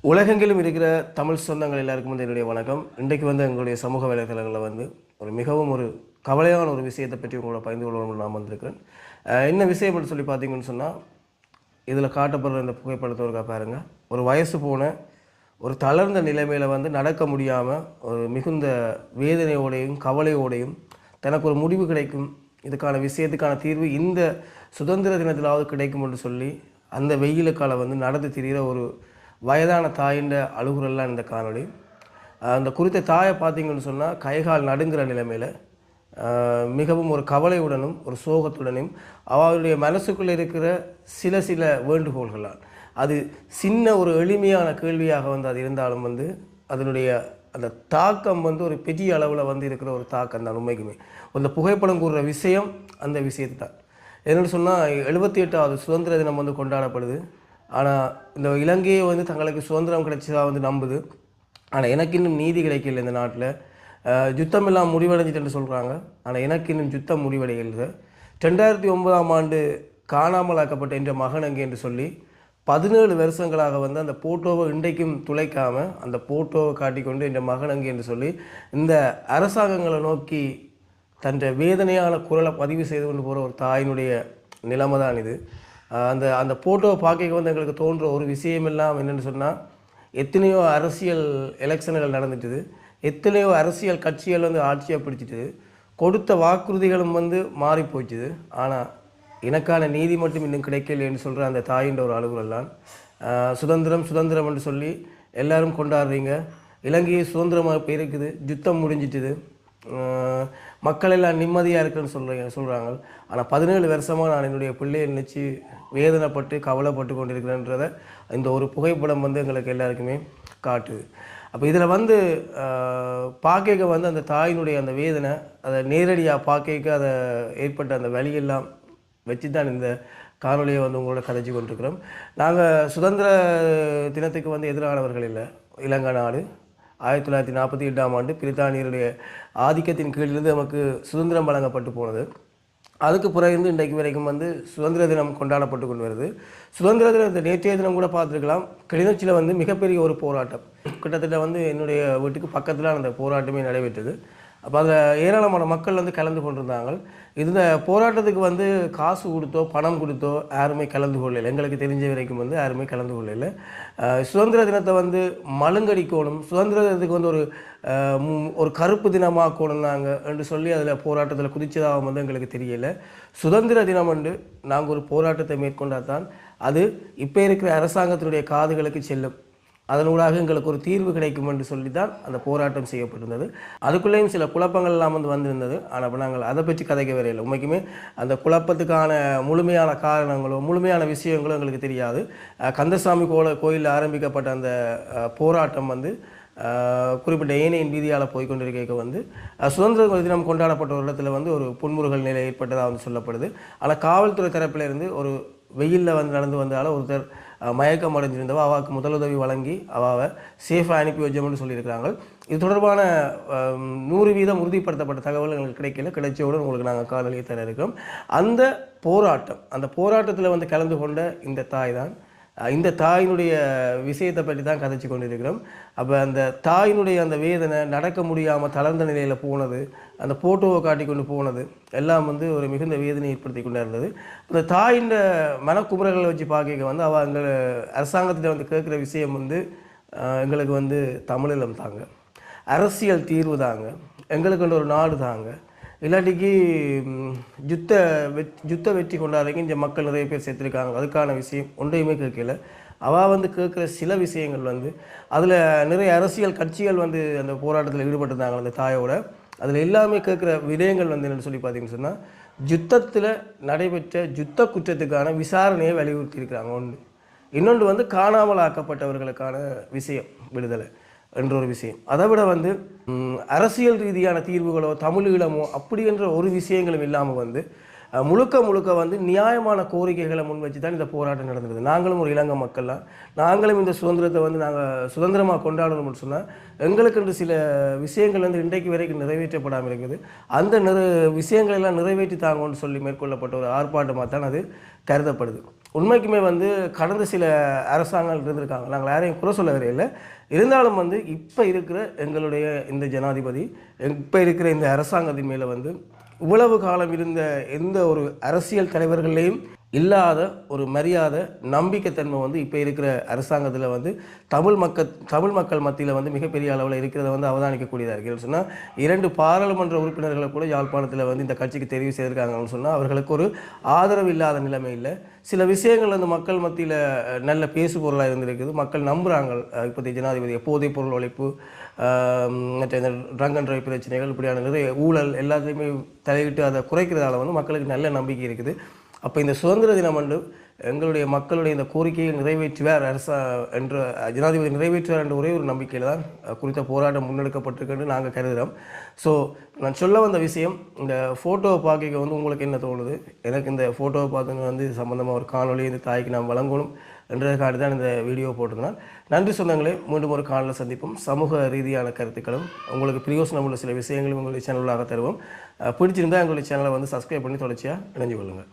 உலகெங்கிலும் இருக்கிற தமிழ் சொந்தங்கள் எல்லாருக்கும் என்னுடைய வணக்கம். இன்றைக்கு எங்களுடைய சமூக வலைதளங்களில் மிகவும் ஒரு கவலையான ஒரு விஷயத்தை பற்றி உங்களோட பகிர்ந்து கொள்ளணும்னு நான் வந்திருக்கிறேன். என்ன விஷயம் என்று சொல்லி பார்த்தீங்கன்னு சொன்னால், இதில் காட்டப்படுற இந்த புகைப்படத்தோருக்கா பாருங்கள். ஒரு வயசு போன ஒரு தளர்ந்த நிலைமையில் நடக்க முடியாமல் ஒரு மிகுந்த வேதனையோடையும் கவலையோடையும் தனக்கு ஒரு முடிவு கிடைக்கும், இதுக்கான விஷயத்துக்கான தீர்வு இந்த சுதந்திர தினத்திலாவது கிடைக்கும் என்று சொல்லி அந்த வெயிலுக்கால நடந்து திரிகிற ஒரு வயதான தாயின் அழுகுறெல்லாம் இந்த காணொளி. அந்த குறித்த தாயை பார்த்தீங்கன்னு சொன்னால் கைகால் நடுங்கிற நிலைமையில் மிகவும் ஒரு கவலையுடனும் ஒரு சோகத்துடனும் அவருடைய மனசுக்குள்ளே இருக்கிற சில வேண்டுகோள்களால் அது சின்ன ஒரு எளிமையான கேள்வியாக அது இருந்தாலும் அதனுடைய அந்த தாக்கம் ஒரு பெரிய அளவில் இருக்கிற ஒரு தாக்கம் தான். உண்மைக்குமே அந்த புகைப்படம் கூறுற விஷயம் அந்த விஷயத்து தான். என்னென்னு சொன்னால் 78வது சுதந்திர தினம் கொண்டாடப்படுது. ஆனால் இந்த இலங்கையை தங்களுக்கு சுதந்திரம் கிடைச்சதா நம்புது. ஆனால் எனக்கு இன்னும் நீதி கிடைக்கல. இந்த நாட்டில் யுத்தம் எல்லாம் முடிவடைஞ்சிட்டு சொல்கிறாங்க. ஆனால் எனக்கு இன்னும் யுத்தம் முடிவடைகிறது. 2009ஆம் ஆண்டு காணாமலாக்கப்பட்ட என்ற மகன் அங்கே என்று சொல்லி 17 வருஷங்களாக அந்த போட்டோவை இன்றைக்கும் துளைக்காமல் அந்த போட்டோவை காட்டிக்கொண்டு என்ற மகன் அங்கே என்று சொல்லி இந்த அரசாங்கங்களை நோக்கி தன் வேதனையான குரலை பதிவு செய்து கொண்டு போகிற ஒரு தாயினுடைய நிலைமை தான் இது. அந்த ஃபோட்டோவை பார்க்க எங்களுக்கு தோன்ற ஒரு விஷயமெல்லாம் என்னென்னு சொன்னால், எத்தனையோ அரசியல் எலெக்ஷன்கள் நடந்துட்டுது, எத்தனையோ அரசியல் கட்சிகள் ஆட்சியாக பிடிச்சிட்டு கொடுத்த வாக்குறுதிகளும் மாறி போச்சுது. ஆனால் எனக்கான நீதி மட்டும் இன்னும் கிடைக்கலைன்னு சொல்கிற அந்த தாயின் ஒரு அலுவலெல்லாம் சுதந்திரம் என்று சொல்லி எல்லோரும் கொண்டாடுறீங்க. இலங்கையை சுதந்திரமாக போயிருக்குது, யுத்தம் முடிஞ்சிட்டுது, மக்கள் எல்லாம் நிம்மதியாக இருக்குன்னு சொல்கிறாங்க. ஆனால் 17 வருஷமாக நான் என்னுடைய பிள்ளையை நினச்சி வேதனைப்பட்டு கவலைப்பட்டு கொண்டிருக்கிறேன்றதை இந்த ஒரு புகைப்படம் எங்களுக்கு எல்லாருக்குமே காட்டுது. அப்போ இதில் பார்க்க அந்த தாயினுடைய அந்த வேதனை அதை நேரடியாக பார்க்க அதை ஏற்பட்ட அந்த வழியெல்லாம் வச்சு தான் இந்த காணொலியை உங்களோட கதைச்சி கொண்டிருக்கிறோம். நாங்கள் சுதந்திர தினத்துக்கு எதிரானவர்கள் இல்லை. இலங்கை நாடு 1948ஆம் ஆண்டு பிரித்தானியருடைய ஆதிக்கத்தின் கீழிருந்து நமக்கு சுதந்திரம் வழங்கப்பட்டு போனது. அதுக்கு பிறகு இன்றைக்கு வரைக்கும் சுதந்திர தினம் கொண்டாடப்பட்டு கொண்டு வருது. சுதந்திர தினத்தை நேற்றைய தினம் கூட பார்த்துருக்கலாம். கிளிநொச்சியில் மிகப்பெரிய ஒரு போராட்டம், கிட்டத்தட்ட என்னுடைய வீட்டுக்கு பக்கத்தில் அந்த போராட்டமே நடைபெற்றது. அப்போ அதில் ஏராளமான மக்கள் கலந்து கொண்டிருந்தாங்க. இந்த போராட்டத்துக்கு காசு கொடுத்தோ பணம் கொடுத்தோ யாருமே கலந்து கொள்ளலை. எங்களுக்கு தெரிஞ்ச வரைக்கும் யாருமே கலந்து கொள்ளலை. சுதந்திர தினத்தை மழுங்கடிக்கணும், சுதந்திர தினத்துக்கு ஒரு கருப்பு தினமாக்கணும்னாங்க என்று சொல்லி அதில் போராட்டத்தில் குதிச்சதாக எங்களுக்கு தெரியலை. சுதந்திர தினம் நாங்கள் ஒரு போராட்டத்தை மேற்கொண்டால் தான் அது இப்போ இருக்கிற அரசாங்கத்தினுடைய காதுகளுக்கு செல்லும், அதனூடாக எங்களுக்கு ஒரு தீர்வு கிடைக்கும் என்று சொல்லி தான் அந்த போராட்டம் செய்யப்பட்டிருந்தது. அதுக்குள்ளேயும் சில குழப்பங்கள் எல்லாம் வந்திருந்தது. ஆனால் இப்போ நாங்கள் அதை பற்றி கதைக்க வரையில்லை. உண்மைக்குமே அந்த குழப்பத்துக்கான முழுமையான காரணங்களோ முழுமையான விஷயங்களோ எங்களுக்கு தெரியாது. கந்தசாமி கோயிலில் ஆரம்பிக்கப்பட்ட அந்த போராட்டம் குறிப்பிட்ட ஏனையின் வீதியால் போய்கொண்டிருக்க சுதந்திர தினம் கொண்டாடப்பட்ட ஒரு இடத்துல ஒரு புன்முறுகல் நிலை ஏற்பட்டதாக சொல்லப்படுது. ஆனால் காவல்துறை தரப்பிலிருந்து ஒரு வெயிலில் நடந்து வந்தாலும் ஒருத்தர் மயக்கம் அடைஞ்சிருந்தவா அவாவுக்கு முதலுதவி வழங்கி அவாவை சேஃபாக அனுப்பி வச்சோம்னு சொல்லியிருக்கிறாங்க. இது தொடர்பான 100% உறுதிப்படுத்தப்பட்ட தகவல் எங்களுக்கு கிடைக்கல. கிடைச்சவுடன் உங்களுக்கு நாங்கள் காணொலியை தர இருக்கிறோம். அந்த போராட்டத்தில் கலந்து கொண்ட இந்த தாய் தான். இந்த தாயினுடைய விஷயத்தை பற்றி தான் கதைச்சி கொண்டிருக்கிறோம். அப்போ அந்த தாயினுடைய அந்த வேதனை, நடக்க முடியாமல் தளர்ந்த நிலையில் போனது, அந்த ஃபோட்டோவை காட்டி கொண்டு போனது எல்லாம் ஒரு மிகுந்த வேதனை ஏற்படுத்தி கொண்டே இருந்தது. அந்த தாயின் மனக்குமுறைகளை வச்சு பார்க்க அவள் எங்கள் அரசாங்கத்தில் கேட்குற விஷயம் எங்களுக்கு தமிழீழம் தாங்க, அரசியல் தீர்வு தாங்க, எங்களுக்கு ஒரு நாடு தாங்க, இல்லாட்டிக்கு யுத்த வெற்றி கொண்டாடுறீங்க, இந்த மக்கள் நிறைய பேர் சேர்த்துருக்காங்க, அதுக்கான விஷயம் ஒன்றையுமே கேட்கல. அவள் கேட்குற சில விஷயங்கள் அதில் நிறைய அரசியல் கட்சிகள் அந்த போராட்டத்தில் ஈடுபட்டிருந்தாங்க அந்த தாயோட. அதில் எல்லாமே கேட்குற விடயங்கள் என்னென்னு சொல்லி பார்த்தீங்கன்னு சொன்னால், யுத்தத்தில் நடைபெற்ற யுத்த குற்றத்துக்கான விசாரணையை வலியுறுத்தி இருக்கிறாங்க ஒன்று. இன்னொன்று காணாமல் ஆக்கப்பட்டவர்களுக்கான விஷயம் விடுதலை என்ற ஒரு விஷயம். அதை விட அரசியல் ரீதியான தீர்வுகளோ தமிழீழமோ அப்படி என்ற ஒரு விஷயங்களும் இல்லாமல் முழுக்க நியாயமான கோரிக்கைகளை முன் வச்சு தான் இந்த போராட்டம் நடந்தது. நாங்களும் ஒரு இலங்கை மக்கள்லாம், நாங்களும் இந்த சுதந்திரத்தை நாங்கள் சுதந்திரமாக கொண்டாடணும்னு சொன்னால் எங்களுக்கு சில விஷயங்கள் இன்றைக்கு வரைக்கும் நிறைவேற்றப்படாமல் இருக்குது. அந்த விஷயங்களெல்லாம் நிறைவேற்றி தாங்கன்னு சொல்லி மேற்கொள்ளப்பட்ட ஒரு ஆர்ப்பாட்டமாக தான் அது கருதப்படுது. உண்மைக்குமே வந்து கடந்த சில அரசாங்கங்கள் இருந்திருக்காங்க, நாங்கள் யாரையும் குறை சொல்ல வரையில்லை. இருந்தாலும் வந்து இப்போ இருக்கிற எங்களுடைய இந்த ஜனாதிபதி, இப்போ இருக்கிற இந்த அரசாங்கத்தின் மேலே வந்து இவ்வளவு காலம் இருந்த எந்த ஒரு அரசியல் தலைவர்களையும் இல்லாத ஒரு மரியாதை, நம்பிக்கைத்தன்மை வந்து இப்போ இருக்கிற அரசாங்கத்தில் வந்து தமிழ் மக்கள் மத்தியில் வந்து மிகப்பெரிய அளவில் இருக்கிறத வந்து அவதானிக்கக்கூடியதாக இருக்குது. சொன்னால் 2 பாராளுமன்ற உறுப்பினர்களை கூட யாழ்ப்பாணத்தில் வந்து இந்த கட்சிக்கு தெரிவு செய்திருக்காங்கன்னு சொன்னால் அவர்களுக்கு ஒரு ஆதரவு இல்லாத நிலைமை இல்லை. சில விஷயங்கள் வந்து மக்கள் மத்தியில் நல்ல பேசு பொருளாக இருந்திருக்குது, மக்கள் நம்புகிறாங்க. இப்போதைய ஜனாதிபதி போதைப் பொருள் ஒழிப்பு, மற்ற இந்த ட்ரங்க் அண்ட் ட்ரைவ் பிரச்சனைகள், இப்படியான நிறைய ஊழல் எல்லாத்தையுமே தலையிட்டு அதை குறைக்கிறதால வந்து மக்களுக்கு நல்ல நம்பிக்கை இருக்குது. அப்போ இந்த சுதந்திர தினம் அன்று எங்களுடைய மக்களுடைய இந்த கோரிக்கையை நிறைவேற்றுவார் என்ற ஜனாதிபதி நிறைவேற்றுவார் என்ற ஒரே ஒரு நம்பிக்கையில் தான் குறித்த போராட்டம் முன்னெடுக்கப்பட்டிருக்குன்னு நாங்கள் கருதுகிறோம். ஸோ நான் சொல்ல வந்த விஷயம், இந்த ஃபோட்டோவை பார்க்க வந்து உங்களுக்கு என்ன தோணுது? எனக்கு இந்த ஃபோட்டோவை பார்த்து வந்து சம்மந்தமாக ஒரு காணொலி இந்த தாய்க்கு நாம் வழங்கணும் என்றதுக்காக தான் இந்த வீடியோ போட்டிருந்தேன். நன்றி சொந்தங்களே, மீண்டும் ஒரு காணொலியில் சந்திப்போம். சமூக ரீதியான கருத்துக்களும் உங்களுக்கு பிரயோசனம் உள்ள சில விஷயங்களும் உங்களுடைய சேனலாக தருவோம். பிடிச்சிருந்தால் எங்களுடைய சேனலை வந்து சப்ஸ்கிரைப் பண்ணி தொடர்ச்சியாக இணைஞ்சு கொள்ளுங்கள்.